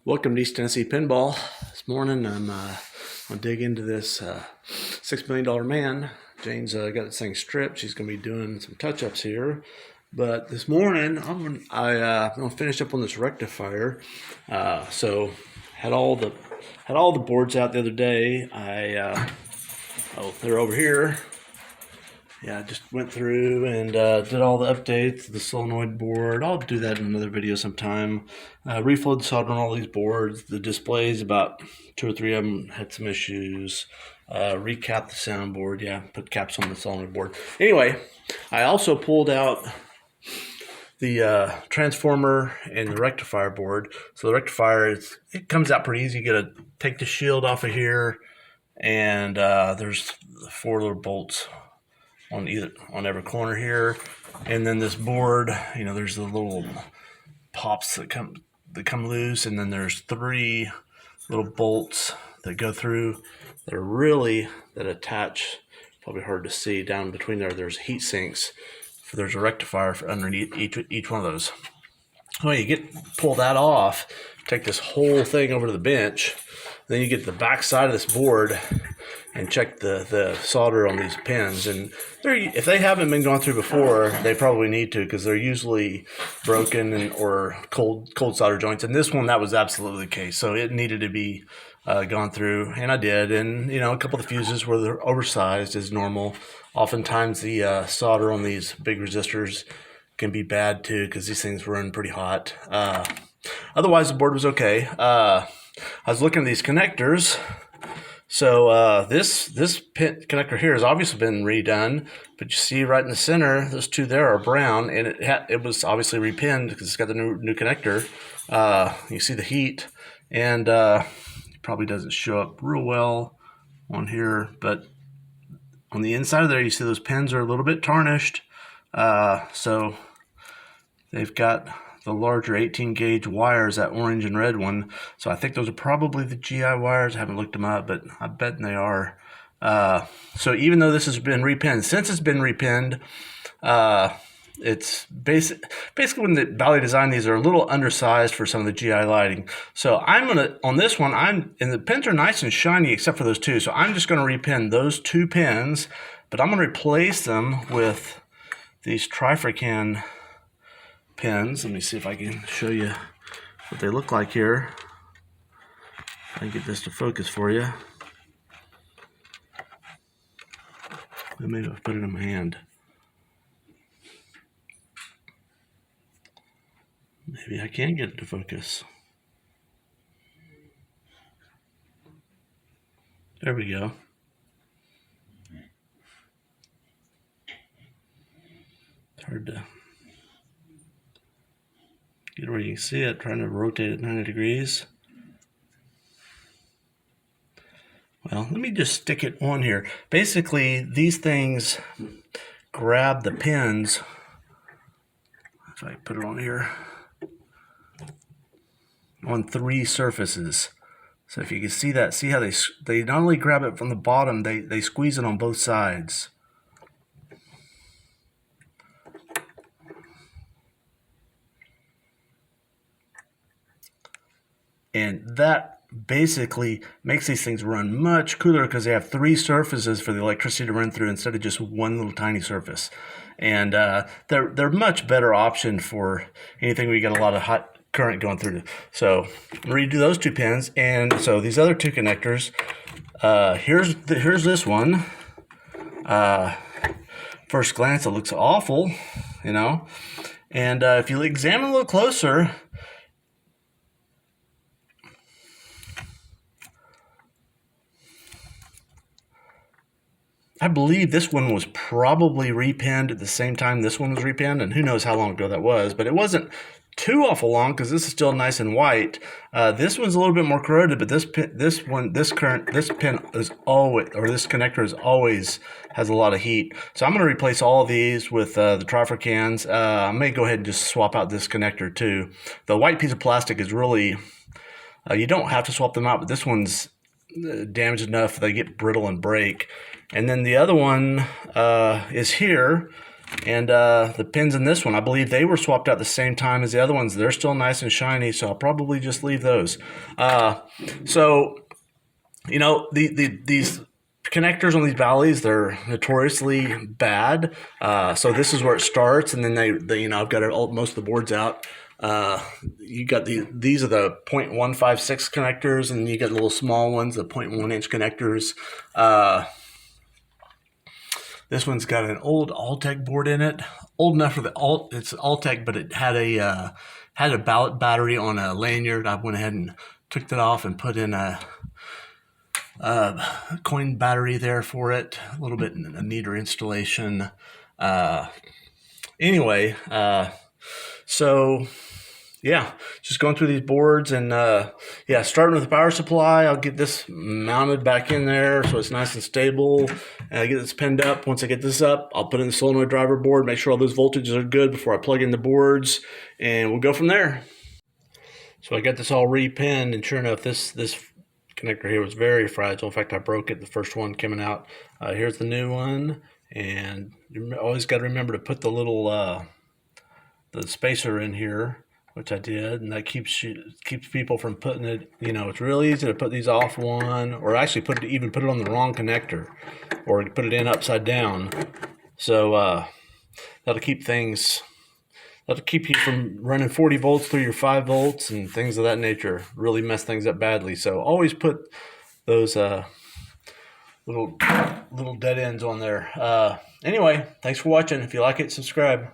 Welcome to East Tennessee Pinball. This morning I'm gonna dig into this $6 million man. Jane's got this thing stripped. She's gonna be doing some touch-ups here. But this morning I'm gonna finish up on this rectifier. So had all the boards out the other day. They're over here. Yeah, I just went through and did all the updates, the solenoid board. I'll do that in another video sometime. Reflowed the solder on all these boards. The displays, about 2 or 3 of them had some issues. Recapped the soundboard. Yeah, put caps on the solenoid board. Anyway, I also pulled out the transformer and the rectifier board. So the rectifier, it comes out pretty easy. You gotta take the shield off of here, and there's 4 little bolts on every corner here, and then this board, there's the little pops that come loose, and then there's 3 little bolts that go through that attach. Probably hard to see down between there. There's heat sinks. There's a rectifier for underneath each one of those. Well, you pull that off, take this whole thing over to the bench, then you get the back side of this board and check the solder on these pins. And if they haven't been gone through before, they probably need to, because they're usually broken or cold solder joints. And this one, that was absolutely the case. So it needed to be gone through, and I did. And a couple of the fuses were oversized as normal. Oftentimes the solder on these big resistors can be bad too, because these things run pretty hot. Otherwise, the board was okay. I was looking at these connectors. So this pin connector here has obviously been redone, but you see right in the center, those 2 there are brown, and it was obviously repinned because it's got the new connector. You see the heat, and it probably doesn't show up real well on here, but on the inside of there, you see those pins are a little bit tarnished. So they've got the larger 18 gauge wires, that orange and red one. So I think those are probably the GI wires. I haven't looked them up, but I bet they are. So even though this has been repinned, since it's been repinned, it's basically when the Bally designed these, are a little undersized for some of the GI lighting. So on this one, and the pins are nice and shiny except for those 2. So I'm just gonna repin those 2 pins, but I'm gonna replace them with these trifurcan pins. Let me see if I can show you what they look like here. I get this to focus for you. Maybe I'll put it in my hand. Maybe I can get it to focus. There we go. It's hard to get where you can see it, trying to rotate it 90 degrees. Well, let me just stick it on here. Basically, these things grab the pins. If I put it on here, on 3 surfaces. So if you can see that, see how they not only grab it from the bottom, they squeeze it on both sides. And that basically makes these things run much cooler, because they have 3 surfaces for the electricity to run through instead of just one little tiny surface. And they're much better option for anything where you get a lot of hot current going through. So redo those 2 pins, and so these other 2 connectors. Here's this one. First glance, it looks awful, And if you examine a little closer, I believe this one was probably repinned at the same time this one was repinned, and who knows how long ago that was, but it wasn't too awful long, because this is still nice and white. This one's a little bit more corroded, but this connector is always has a lot of heat. So I'm going to replace all of these with the trifurcans. I may go ahead and just swap out this connector too. The white piece of plastic is really, you don't have to swap them out, but this one's damaged enough they get brittle and break. And then the other one is here, And the pins in this one, I believe they were swapped out the same time as the other ones. They're still nice and shiny, so I'll probably just leave those. So, you know, these connectors on these Bally's, they're notoriously bad. So this is where it starts, and then they you know, I've got most of the boards out. You got these are the 0.156 connectors, and you got the little small ones, the 0.1 inch connectors. This one's got an old Altec board in it, old enough for it's Altec, but it had a ballot battery on a lanyard. I went ahead and took that off and put in a coin battery there for it. A little bit a neater installation. Anyway, so yeah, just going through these boards, and yeah, starting with the power supply. I'll get this mounted back in there so it's nice and stable, and I get this pinned up. Once I get this up, I'll put in the solenoid driver board, make sure all those voltages are good before I plug in the boards, and we'll go from there. So I got this all repinned, and sure enough, this connector here was very fragile. In fact, I broke it the first one coming out. Here's the new one, and you always got to remember to put the little the spacer in here, which I did, and that keeps people from putting it. You know, it's real easy to put these off one, or actually even put it on the wrong connector, or put it in upside down. So that'll keep you from running 40 volts through your 5 volts and things of that nature. Really mess things up badly. So always put those little dead ends on there. Anyway, thanks for watching. If you like it, subscribe.